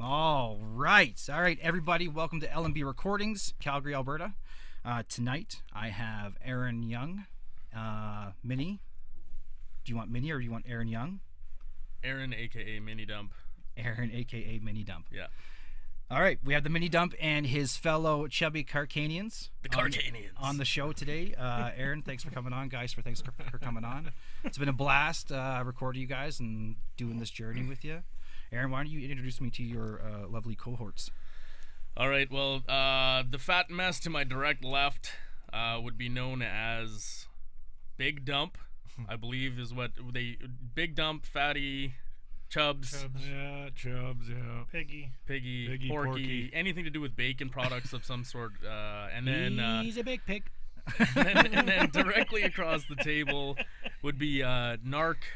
All right, everybody. Welcome to LMB Recordings, Calgary, Alberta. Tonight, I have Aaron Young, Minnie. Do you want Minnie or do you want Aaron Young? Aaron, aka Mini Dump. Aaron, aka Mini Dump. Yeah. All right, we have the Mini Dump and his fellow Chubby Carcanians. The Carcanians. On the show today. Aaron, thanks for coming on. Guys, thanks for coming on. It's been a blast recording you guys and doing this journey with you. Aaron, why don't you introduce me to your lovely cohorts? All right, well, the fat mess to my direct left would be known as Big Dump, I believe is what they... Big Dump, Fatty, Chubs. Yeah, Chubs, yeah. Piggy, Porky, anything to do with bacon products of some sort. And then... He's a big pig. and then directly across the table would be narcolepsy,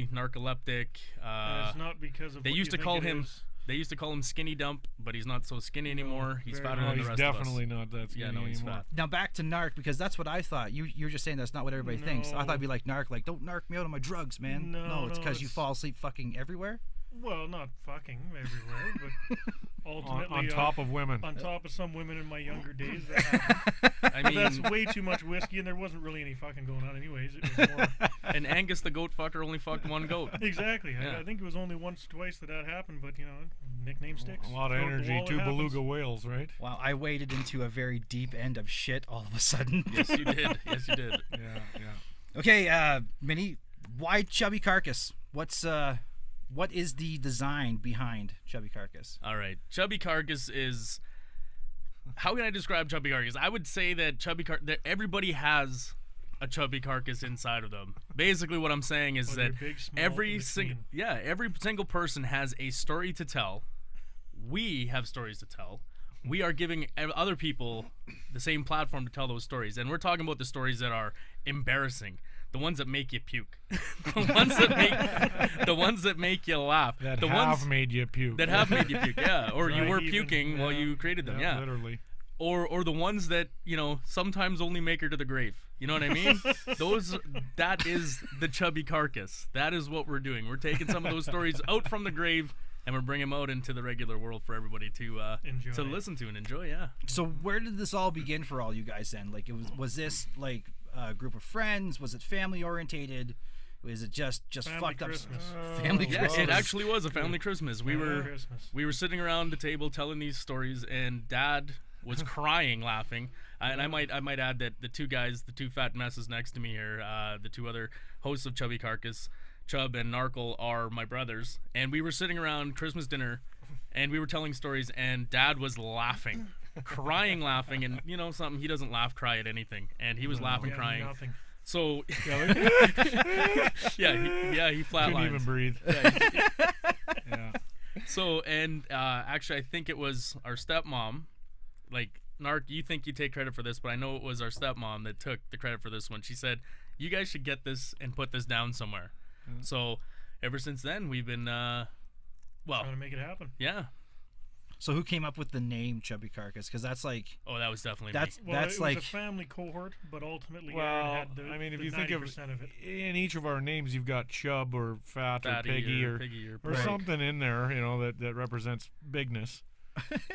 narcoleptic. It's not because of they what used you to think call it him. is. They used to call him Skinny Dump, but he's not so skinny anymore. He's fatter than the He's rest of us. definitely not that skinny Yeah, no, he's anymore. fat. Now back to narc, because that's what I thought. You were just saying that's not what everybody thinks. I thought it'd be like narc, like don't narc me out on my drugs, man. No, it's because you it's- fall asleep fucking everywhere. Well, not fucking everywhere, but ultimately on top of women. On top of some women in my younger days. That happened. I mean, That's way too much whiskey, and there wasn't really any fucking going on anyways. It was more... and Angus the goat fucker only fucked one goat. Exactly. Yeah. I think it was only once, twice that happened, but you know, nickname sticks. A lot of Throw it at the energy, wall, two it happens. beluga whales, right? Wow, I waded into a very deep end of shit all of a sudden. Yes, you did. Yes, you did. Yeah. Okay, Minnie, why Chubby Carcass? What is the design behind Chubby Carcass? All right. Chubby Carcass is... How can I describe Chubby Carcass? I would say that that everybody has a Chubby Carcass inside of them. Basically what I'm saying is Whether that big, small, every in single person has a story to tell. We have stories to tell. We are giving other people the same platform to tell those stories. And we're talking about the stories that are embarrassing. The ones that make you puke. the ones that make you laugh. That the have ones made you puke. that have made you puke, yeah. Or you Right, were even, puking while you created them, yeah. Literally. Or the ones that, you know, sometimes only make her to the grave. You know what I mean? That is the Chubby Carcass. That is what we're doing. We're taking some of those stories out from the grave and we're bringing them out into the regular world for everybody to listen to and enjoy, yeah. So where did this all begin for all you guys then? Like, was this like a group of friends? Was it family orientated? Was it just Family fucked Christmas. up family Yeah, Christmas? it actually was a family Christmas. We Christmas. were sitting around the table telling these stories, and Dad was crying, laughing. And I might add that the two fat messes next to me here, the two other hosts of Chubby Carcass, Chub and Narkle, are my brothers. And we were sitting around Christmas dinner, and we were telling stories, and Dad was laughing, crying, laughing, and you know something, he doesn't laugh, cry at anything, and he was laughing, Yeah, crying. Nothing. So he flatlined. Couldn't even breathe. Yeah. So, and actually, I think it was our stepmom. Like, Narc, you think you take credit for this, but I know it was our stepmom that took the credit for this one. She said, "You guys should get this and put this down somewhere." So, ever since then, we've been, Trying to make it happen. yeah. So who came up with the name Chubby Carcass? Because that's like Oh, that was definitely that's me. Well, that's it like was a family cohort, but ultimately Well, Aaron had the, I mean, if the you think of 90% of it. in each of our names, you've got Chub or Fat Fatty or Piggy or or Piggy or or Pork. something in there, you know, that represents bigness.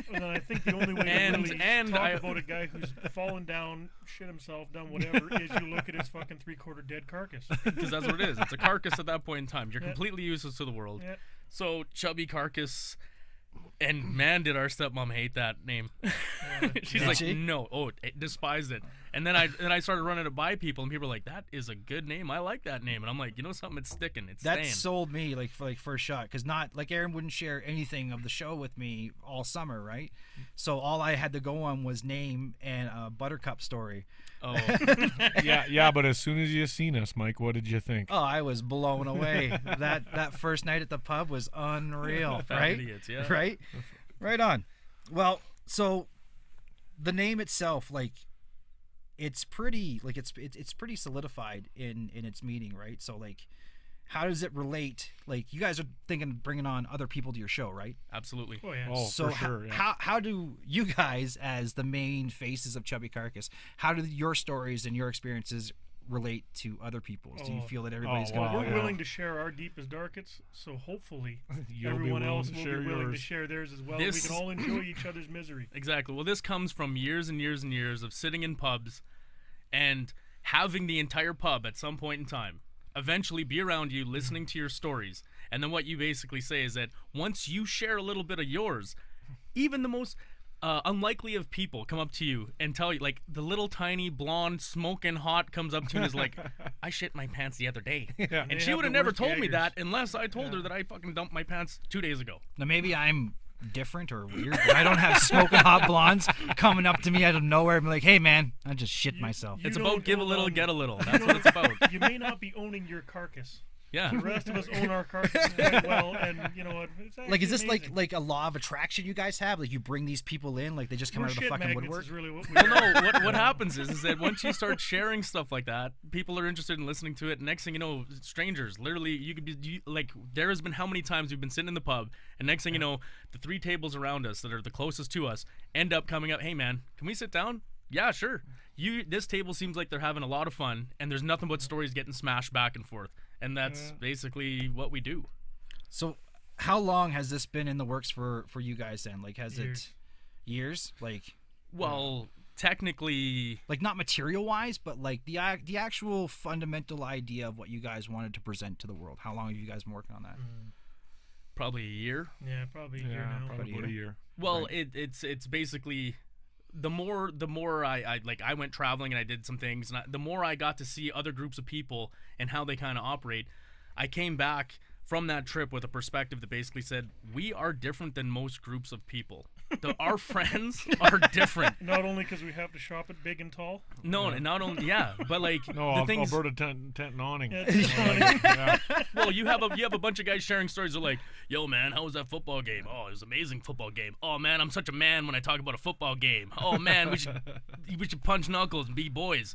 And then I think the only way And- to really and talk I- about a guy who's fallen down, shit himself, done whatever, is you look at his fucking three-quarter dead carcass. Because that's what it is. It's a carcass at that point in time. You're Yeah. completely useless to the world. Yeah. So, Chubby Carcass, and man, did our stepmom hate that name. She's Did like, she? no, despised it. And then I started running it by people, and people were like, that is a good name. I like that name. And I'm like, you know something? It's sticking. It's that staying. sold me like for like first shot, because not like Aaron wouldn't share anything of the show with me all summer, right? So all I had to go on was name and a Buttercup story. Oh, yeah, but as soon as you seen us, Mike, what did you think? Oh, I was blown away. that first night at the pub was unreal, Fat right? idiots, yeah. Right on. Well, so the name itself, like, it's pretty pretty solidified in its meaning, right? So like, how does it relate? Like, you guys are thinking of bringing on other people to your show, right? absolutely. Oh, yeah. Oh, So for sure. Yeah. how do you guys, as the main faces of Chubby Carcass, how do your stories and your experiences relate to other people's? Do you Oh. feel that everybody's Oh, gonna? wow. We're yeah. willing to share our deepest, darkest, so hopefully You'll be everyone willing else to will share be willing to yours. share theirs as well. And we This- can all enjoy each other's misery. Exactly. Well, this comes from years and years and years of sitting in pubs and having the entire pub at some point in time eventually be around you listening to your stories. And then what you basically say is that once you share a little bit of yours, even the most unlikely of people come up to you and tell you, like the little tiny blonde smoking hot comes up to you and is like, I shit my pants the other day. Yeah. And They she have would have the never worst told me gaggers. that unless I told her that I fucking dumped my pants 2 days ago. Now maybe I'm different or weird, but I don't have smoking hot blondes coming up to me out of nowhere and be like, "Hey man, I just shit myself." You It's don't about give a hold little, on- get a little. you That's what don't- it's about. You may not be owning your carcass. Yeah. The rest of us own our carcasses quite well, and you know what? It's Like, is this actually amazing. like a law of attraction you guys have? Like, you bring these people in, like they just come We're out of the shit fucking magnets woodwork? is really what we Well, are. no. What happens is that once you start sharing stuff like that, people are interested in listening to it. Next thing you know, strangers, literally, you could be like, there has been how many times we've been sitting in the pub, and next thing you know, the 3 tables around us that are the closest to us end up coming up. Hey, man, can we sit down? Yeah, sure. This table seems like they're having a lot of fun, and there's nothing but stories getting smashed back and forth, and that's basically what we do. So, how long has this been in the works for you guys then? Like, has Years. it years? Like Well, technically, not material wise, but like the actual fundamental idea of what you guys wanted to present to the world. How long have you guys been working on that? probably a year. Yeah, probably a year Yeah, now. probably about a year. Well, it's basically the more I went traveling and I did some things, and the more I got to see other groups of people and how they kind of operate, I came back from that trip with a perspective that basically said we are different than most groups of people. Our friends are different. Not only because we have to shop at Big and Tall. No, and not only but like No, the things. Alberta tent and awning. Yeah, it's funny. Yeah. Well, you have a bunch of guys sharing stories. They're like, "Yo, man, how was that football game? Oh, it was an amazing football game. Oh man, I'm such a man when I talk about a football game. Oh man, we should punch knuckles and be boys."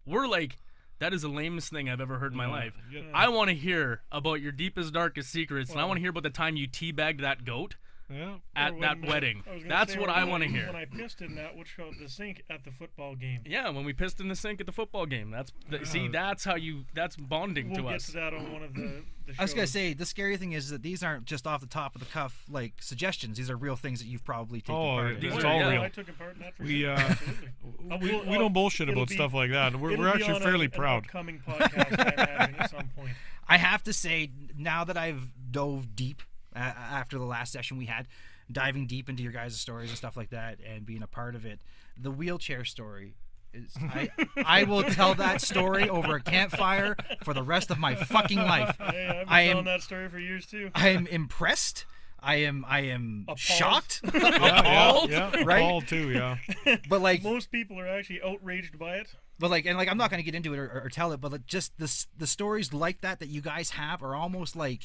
We're like, that is the lamest thing I've ever heard in my life. Yeah. I want to hear about your deepest, darkest secrets, and I want to hear about the time you teabagged that goat Yeah. at Or that when- wedding. I was gonna That's say, what or I when want to hear. When I pissed in that, which showed the sink at the football game. Yeah, when we pissed in the sink at the football game. See, that's bonding We'll to get us. to that on one of the shows. I was gonna say the scary thing is that these aren't just off the top of the cuff like suggestions. These are real things that you've probably taken Oh, part in. These it's are- all yeah, real. I took a part in that for We, sure. Absolutely. We don't bullshit it'll about be- stuff like that. it'll We're be actually on fairly an proud. upcoming podcast I'm having at some point. I have to say, now that I've dove deep after the last session we had, diving deep into your guys' stories and stuff like that, and being a part of it, the wheelchair story is I will tell that story over a campfire for the rest of my fucking life. Hey, I've been I am- telling that story for years too. I am impressed. I am Appalled. shocked, Appalled? Yeah, right? Appalled too, yeah. but like Most people are actually outraged by it. I'm not gonna get into it or tell it, but like, just the stories like that you guys have are almost like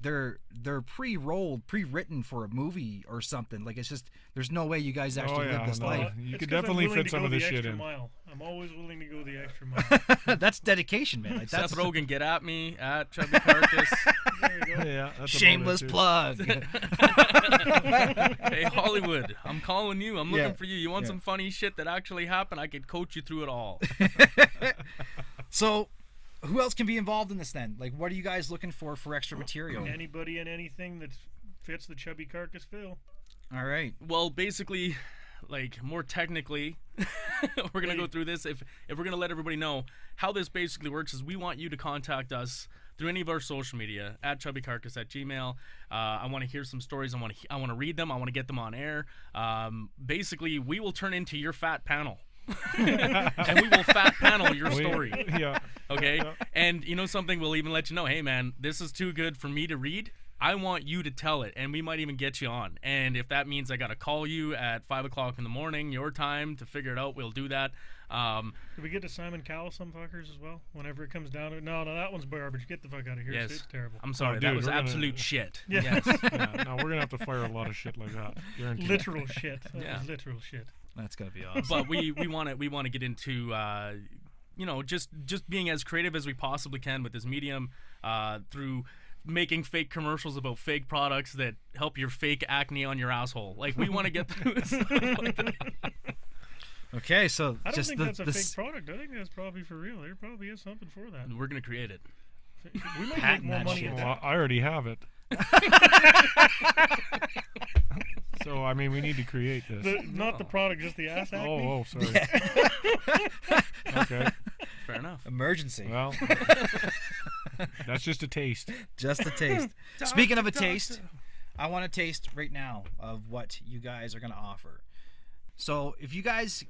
they're pre-rolled, pre-written for a movie or something. Like, it's just there's no way you guys actually yeah, live this no. life. You It's could 'cause I'm definitely willing fit to some go of the this shit extra in. Mile. I'm always willing to go the extra mile. That's dedication, man. Like, that's Seth Rogen, get at me at Chubby Carcass. There you go. Yeah, that's shameless about it, too. plug. Hey, Hollywood, I'm calling you. I'm looking Yeah, for you. You want yeah. some funny shit that actually happened? I could coach you through it all. So, who else can be involved in this then? Like, what are you guys looking for extra material? Anybody and anything that fits the Chubby Carcass bill. All right. Well, basically, like more technically, we're gonna go through this. If we're gonna let everybody know how this basically works, is we want you to contact us through any of our social media at chubbycarcass at gmail. I want to hear some stories. I want to read them. I want to get them on air. Basically, we will turn into your fat panel. And we will fat panel your story. Yeah. Okay? Yeah. And you know something, we'll even let you know, hey man, this is too good for me to read. I want you to tell it, and we might even get you on. And if that means I gotta call you at 5 o'clock in the morning, your time, to figure it out, we'll do that. Did we get to Simon Cowell some fuckers as well? Whenever it comes down to it. No, that one's garbage. Get the fuck out of here. Yes. It's terrible. I'm sorry, Oh, that dude, was we're gonna- absolute shit. Yeah. Yes. Yeah, no, we're gonna have to fire a lot of shit like that. Guaranteed. Literal shit. That Yeah. was literal shit. That's gonna be awesome. But we want to get into just being as creative as we possibly can with this medium, through making fake commercials about fake products that help your fake acne on your asshole. Like, we want to get through stuff like that. Okay, so I don't just think the, that's a the fake s- product. I think that's probably for real. There probably is something for that. We're gonna create it. We might Patent make more that money shit. at Well, that. I already have it. So I mean, we need to create this. Not the product, just the ass acne. Oh, sorry. Okay. Fair enough. emergency. Well, that's just a taste. Just a taste. Speaking of a taste, I want a taste right now of what you guys are going to offer. So if you guys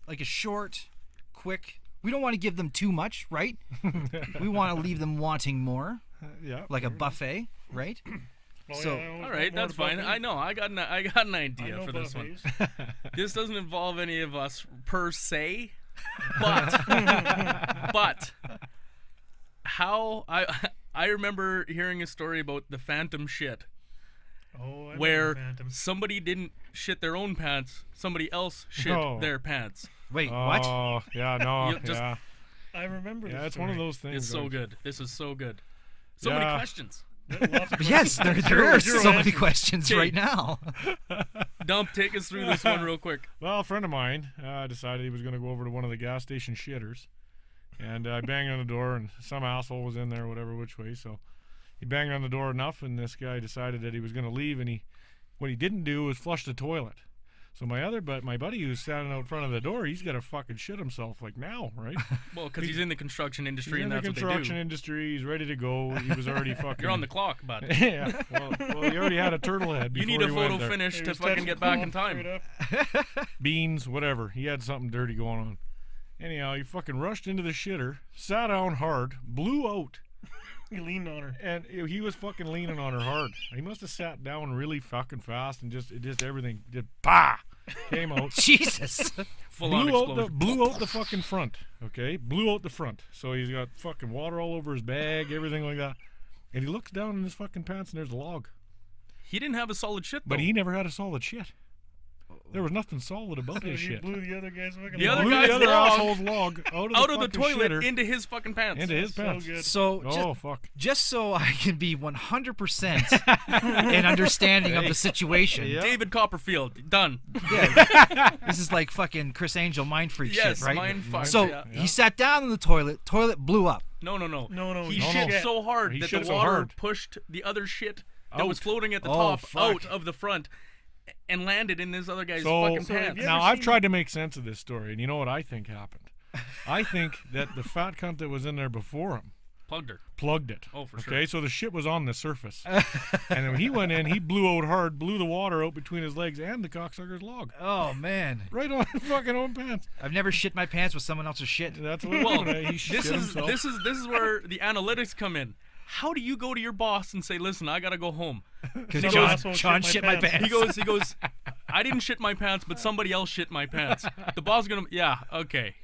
like a short, quick, we don't want to give them too much, right? We want to leave them wanting more, Yeah. like a buffet, right? Oh, So- yeah, I always All want right, more that's fine. buffets. I know. I got an I idea know for this one. buffets. This doesn't involve any of us per se, but how I remember hearing a story about the phantom shit Oh, I remember where Phantom. somebody didn't shit their own pants, somebody else shit No. their pants. Wait, what? Oh, yeah, no, You just- yeah. I remember. Yeah, this it's one of story. those things. It's so guys. good. This is so good. So many Yeah. questions. Lots of Yes, questions. there are Zero so many answers. questions Okay. right now. Dump, take us through this one real quick. Well, a friend of mine decided he was going to go over to one of the gas station shitters. And I banged on the door, and some asshole was in there, whatever, which way. So he banged on the door enough, and this guy decided that he was going to leave. And what he didn't do was flush the toilet. So my buddy who's standing out front of the door, he's got to fucking shit himself like now, right? Well, because he's in the construction He's industry in and the that's what they construction do. industry. He's ready to go. He was already fucking. You're on the clock, bud. Yeah. Well, he already had a turtle head. You Before need a he went photo there. finish He to was fucking touching get back in cloth time. straight up. Beans, whatever. He had something dirty going on. Anyhow, he fucking rushed into the shitter, sat down hard, blew out, He leaned on her. and he was fucking leaning on her hard. He must have sat down really fucking fast and just everything did bah came out. Jesus. Full on explosion. Blew out the fucking front. Okay, blew out the front. So he's got fucking water all over his bag, everything like that. And he looks down in his fucking pants and there's a log. He didn't have a solid shit though. But he never had a solid shit. There was nothing solid about So his he shit. blew the other guy's fucking. The other Blew guy's the other log asshole's log out of the fucking toilet shitter into his fucking pants. into his So pants. good. So Oh fuck. just so I can be 100% in understanding of the situation. Yeah. David Copperfield, done. Yeah. This is like fucking Chris Angel mind freak Yes, shit, right? mind fuck. So yeah. he sat down in the toilet blew up. No. No, He no, shit no. so hard He that shit the so water hard. pushed the other shit that Out. was floating at the Oh, top fuck. out of the front and landed in this other guy's So- fucking So have pants. you Now ever I've seen- tried to make sense of this story, and you know what I think happened? I think that the fat cunt that was in there before him Plugged her. plugged it. Oh, for Okay, sure. so the shit was on the surface. And then when he went in, he blew out hard, blew the water out between his legs and the cocksucker's log. Oh man. Right on his fucking own pants. I've never shit my pants with someone else's shit. That's what Well, he shit himself. this is where the analytics come in. How do you go to your boss and say, "Listen, I gotta go home"? Because Some John, asshole John shit shit my my pants. pants. He goes, "I didn't shit my pants, but somebody else shit my pants." The boss is gonna, yeah, okay.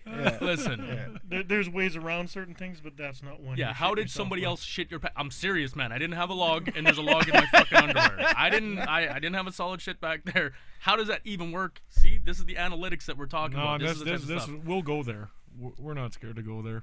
Listen, There's ways around certain things, but that's not one. yeah. You How shit did yourself somebody with. else shit your pants? I'm serious, man. I didn't have a log, and there's a log in my fucking underwear. I didn't have a solid shit back there. How does that even work? See, this is the analytics that we're talking No, about. This is the type this of stuff. we'll go there. We're not scared to go there.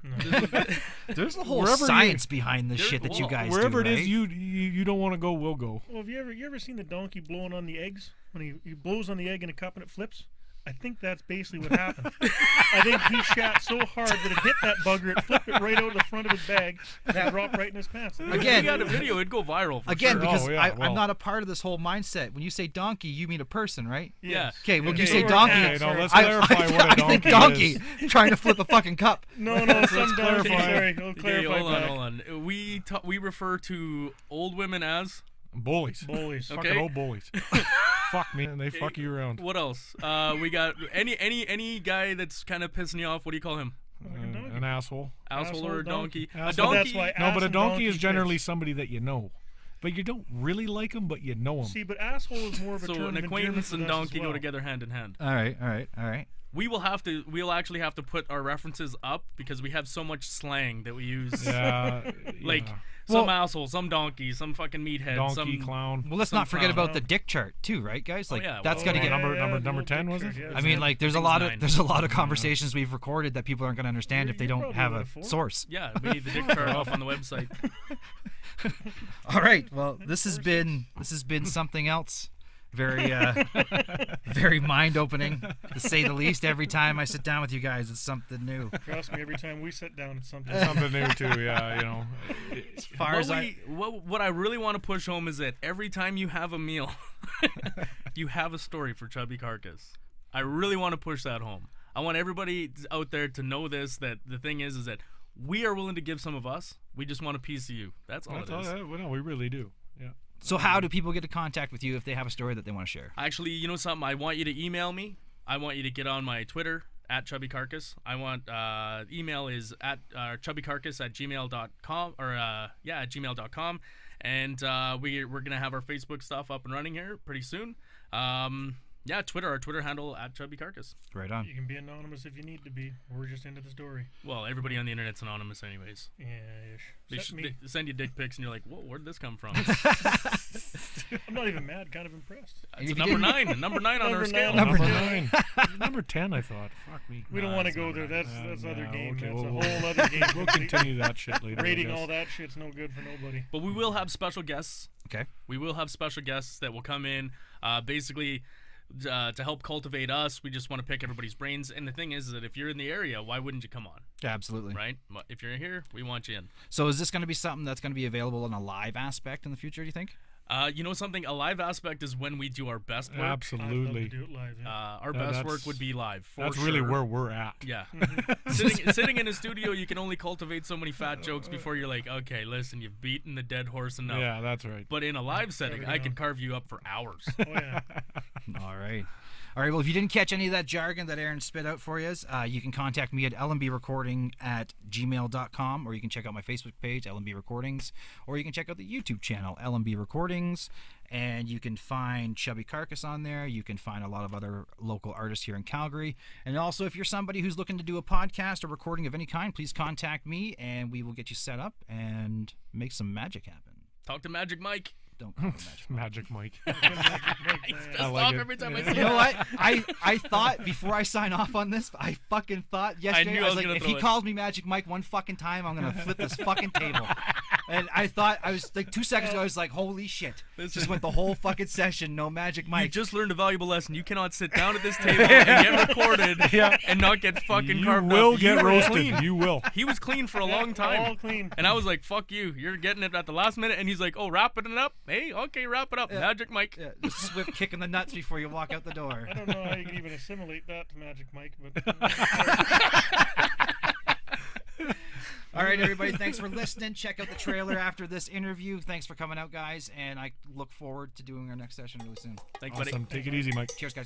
There's a whole Wherever you- science behind the There- shit that you well, guys Wherever do, it right? is you don't want to go, we'll go. Well, have you ever seen the donkey blowing on the eggs when he blows on the egg in a cup and it flips? I think that's basically what happened. I think he shat so hard that it hit that bugger, it flipped it right out of the front of his bag, and it dropped right in his pants. If Again- we got a video, it'd go viral. For Again, sure. because Oh, yeah, I'm well. not a part of this whole mindset. When you say donkey, you mean a person, right? Yeah. Okay, when you Okay, say or donkey, cat, Okay, now sorry. let's I clarify what a I donkey think donkey is. trying to flip a fucking cup. No, some donkey. clarify. Sorry, I'll Okay, clarify hold back. on. We refer to old women as Bullies. Bullies. Okay. Fucking old bullies. Fuck me, and they fuck you around. what else? We got any guy that's kind of pissing you off. What do you call him? An asshole. Asshole or a donkey? A Asshole. That's donkey. why No, ass but a and donkey is generally fits. somebody that you know. But you don't really like them, but you know them. See, but asshole is more of a So term an of acquaintance and endearment with us as donkey go well. together hand in hand. All right. We'll actually have to put our references up because we have so much slang that we use. Yeah, Like yeah. some Well- asshole, some donkey, some fucking meathead, donkey, some clown. Well, let's Some not forget clown. about the dick chart too, right, guys? Like yeah, that's well, got to yeah, get. Number 10, was it? Yeah, I mean, like there's a Things lot nine. of there's a lot of conversations we've recorded that people aren't going to understand if they You're don't probably have about a a four. source. Yeah, we need the dick chart up on the website. All right. Well, this has been something else. Very, very mind-opening, to say the least. Every time I sit down with you guys, it's something new. Trust me, every time we sit down, it's something. Something new too. Yeah, you know. As far as what I really want to push home is that every time you have a meal, you have a story for Chubby Carcass. I really want to push that home. I want everybody out there to know this, that the thing is that we are willing to give some of us. We just want a piece of you. That's all it is. Well, no, we really do. Yeah. So how do people get in contact with you if they have a story that they want to share? Actually, you know something? I want you to email me. I want you to get on my Twitter at Chubby Carcass. I want email is at chubbycarcass@gmail.com or at gmail.com, and we're gonna have our Facebook stuff up and running here pretty soon. Twitter, our Twitter handle at Chubby Carcass. Right on. You can be anonymous if you need to be. We're just into the story. Well, everybody on the internet's anonymous anyways. Yeah, ish. They send you dick pics and you're like, whoa, where'd this come from? I'm not even mad, kind of impressed. It's number 9. Number 9 on our scale. Number 9. Number 10, I thought. Fuck me. We don't want to it's go number there. 9. That's other game. okay, That's a we'll- whole other game. We'll continue that shit later. I Rating guess. all that shit's no good for nobody. But we will have special guests. Okay. We will have special guests that will come in, basically to help cultivate us. We just want to pick everybody's brains. And the thing is that if you're in the area, why wouldn't you come on? Yeah, absolutely. Right? But if you're here, we want you in. So is this going to be something that's going to be available in a live aspect in the future, do you think? You know something? A live aspect is when we do our best work. I'd love to Absolutely. do it live. Yeah. Our best work would be live. For That's sure. really where we're at. Yeah. sitting in a studio, you can only cultivate so many fat jokes before you're like, okay, listen, you've beaten the dead horse enough. Yeah, that's right. But in a live setting, I could carve you up for hours. Oh yeah. All right. All right, well, if you didn't catch any of that jargon that Aaron spit out for you, you can contact me at lmbrecording@gmail.com, or you can check out my Facebook page, LMB Recordings, or you can check out the YouTube channel, LMB Recordings, and you can find Chubby Carcass on there. You can find a lot of other local artists here in Calgary. And also, if you're somebody who's looking to do a podcast or recording of any kind, please contact me, and we will get you set up and make some magic happen. Talk to Magic Mike. Don't call it Magic Mike. Magic Mike. He's pissed I like off it. every time I Yeah. see You him. know what? I thought before I sign off on this, I fucking thought yesterday, knew I was like, gonna if throw he it. calls me Magic Mike one fucking time, I'm gonna flip this fucking table. And I thought, I was like 2 seconds ago, I was like, holy shit. Just went the whole fucking session, no Magic You Mike. just learned a valuable lesson. You cannot sit down at this table and get recorded and not get fucking You carved will up. get You were roasted. clean. You will. He was clean for a long All time. clean. And I was like, fuck you. You're getting it at the last minute. And he's like, oh, wrapping it up? Hey, okay, wrap it up. Magic Mike. Yeah, just swift kick in the nuts before you walk out the door. I don't know how you can even assimilate that to Magic Mike, but All right, everybody, thanks for listening. Check out the trailer after this interview. Thanks for coming out, guys, and I look forward to doing our next session really soon. Thanks, buddy. Awesome. Take it easy, Mike. Cheers, guys.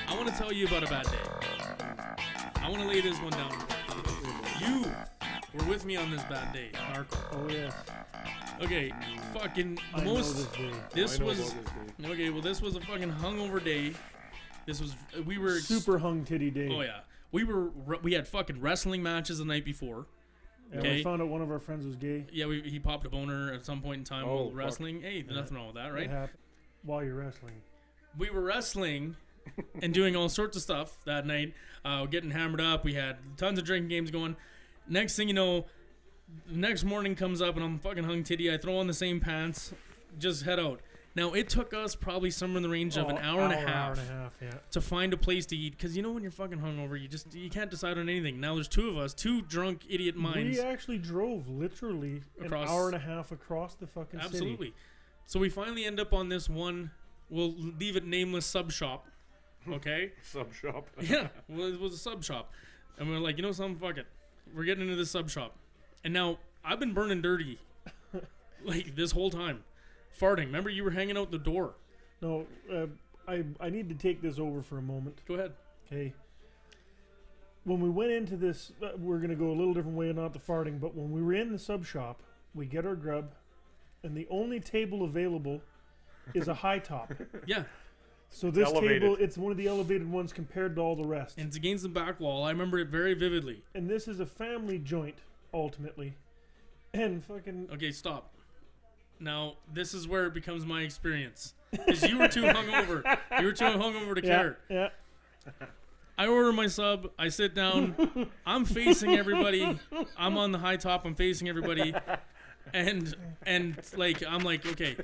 I want to tell you about a bad day. I want to lay this one down. You were with me on this bad day, Marco. oh yeah. Okay, fucking the I know most. this day. This I know was about this day. okay. Well, this was a fucking hungover day. This was we were Super hung titty day. Oh yeah, we had fucking wrestling matches the night before. Yeah, Okay. we found out one of our friends was gay. Yeah, he popped a boner at some point in time Oh, while fuck. wrestling. Hey, there's nothing wrong with that, It right? happened while you're wrestling. We were wrestling and doing all sorts of stuff that night, getting hammered up. We had tons of drinking games going. Next thing you know, the next morning comes up and I'm fucking hung titty. I throw on the same pants, just head out. Now, it took us probably somewhere in the range of an hour and a half yeah. to find a place to eat. Because you know when you're fucking hungover, you can't decide on anything. Now there's two of us, two drunk idiot minds. We actually drove literally Across- an hour and a half across the fucking city. Absolutely. So we finally end up on this one, we'll leave it nameless sub shop. Okay? Sub shop. Yeah, well, it was a sub shop. And we were like, you know something, fuck it. We're getting into this sub shop. And now, I've been burning dirty, like, this whole time. Farting. Remember, you were hanging out the door. No, I need to take this over for a moment. Go ahead. Okay. when we went into this, we're going to go a little different way, not the farting, but when we were in the sub shop, we get our grub, and the only table available is a high top. Yeah. So this elevated. table, it's one of the elevated ones compared to all the rest. And it's against the back wall. I remember it very vividly. And this is a family joint, ultimately. And fucking... Okay, stop. Now, this is where it becomes my experience. Because you were too hungover. You were too hungover to care. Yeah. I order my sub. I sit down. I'm facing everybody. I'm on the high top. I'm facing everybody. And like, I'm like, okay.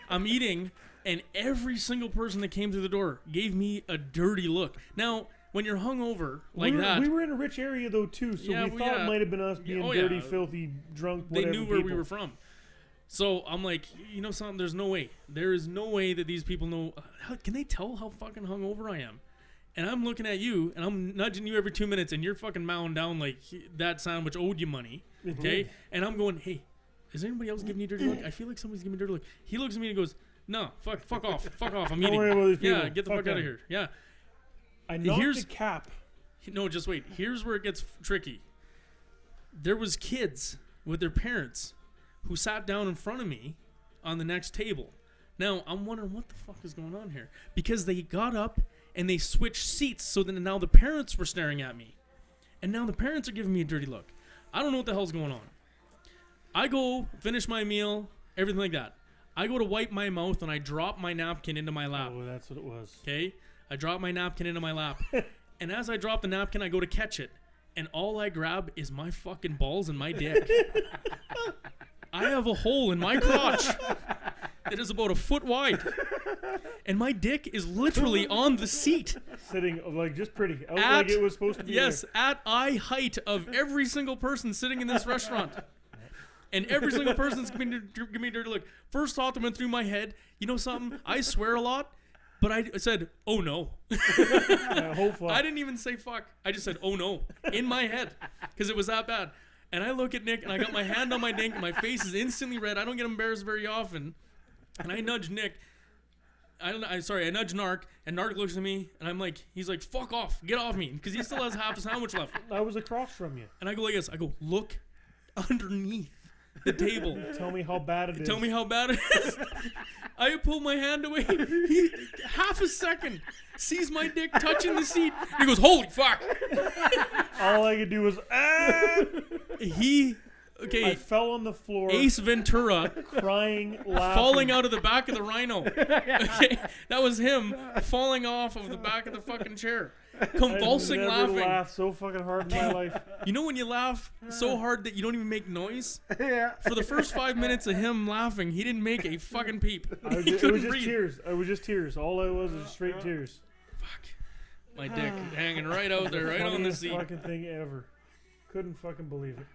I'm eating, and every single person that came through the door gave me a dirty look. Now, when you're hungover like that... We were in a rich area, though, too, so we thought it might have been us being dirty, filthy, drunk, whatever They knew where people. we were from. So I'm like, you know something? There's no way. There is no way that these people know. Can they tell how fucking hungover I am? And I'm looking at you, and I'm nudging you every 2 minutes, and you're fucking mowing down like that sandwich owed you money. Okay? And I'm going, hey, is anybody else giving you a dirty look? I feel like somebody's giving me a dirty look. He looks at me and goes, no, fuck off. Fuck off. I'm Don't eating. worry about these Yeah, people. get the fuck out of here. Yeah. I knocked Here's- the cap. No, just wait. Here's where it gets tricky. There was kids with their parents who sat down in front of me on the next table. Now, I'm wondering what the fuck is going on here. Because they got up and they switched seats so that now the parents were staring at me. And now the parents are giving me a dirty look. I don't know what the hell's going on. I go, finish my meal, everything like that. I go to wipe my mouth and I drop my napkin into my lap. Oh, that's what it was. Okay? I drop my napkin into my lap. And as I drop the napkin, I go to catch it. And all I grab is my fucking balls and my dick. I have a hole in my crotch that is about a foot wide. And my dick is literally on the seat. Sitting, like, just pretty. Out like it was supposed to be. Yes, there. at eye height of every single person sitting in this restaurant. And every single person's giving me a dirty look. First thought that went through my head, you know something? I swear a lot, but I said, oh no. Whole fuck. I didn't even say fuck. I just said, oh no, in my head, because it was that bad. And I look at Nick, and I got my hand on my dink, and my face is instantly red. I don't get embarrassed very often. And I nudge Nick. I nudge Narc, and Narc looks at me, and I'm like, he's like, fuck off, get off me, because he still has half a sandwich left. I was across from you. And I go like this. I go, look underneath the table. Tell me how bad it is. Tell me how bad it is. I pull my hand away. He, half a second, sees my dick touching the seat. He goes, holy fuck. All I could do was, I fell on the floor. Ace Ventura crying, laughing. falling out of the back of the Rhino. Okay, that was him falling off of the back of the fucking chair. Convulsing I've never laughing. laughed so fucking hard in my life. You know when you laugh so hard that you don't even make noise? Yeah. For the first 5 minutes of him laughing, he didn't make a fucking peep. It He was couldn't just breathe. tears. It was just tears. All I was straight tears. Fuck. My dick hanging right out there, right on the Funniest seat. fucking thing ever. Couldn't fucking believe it.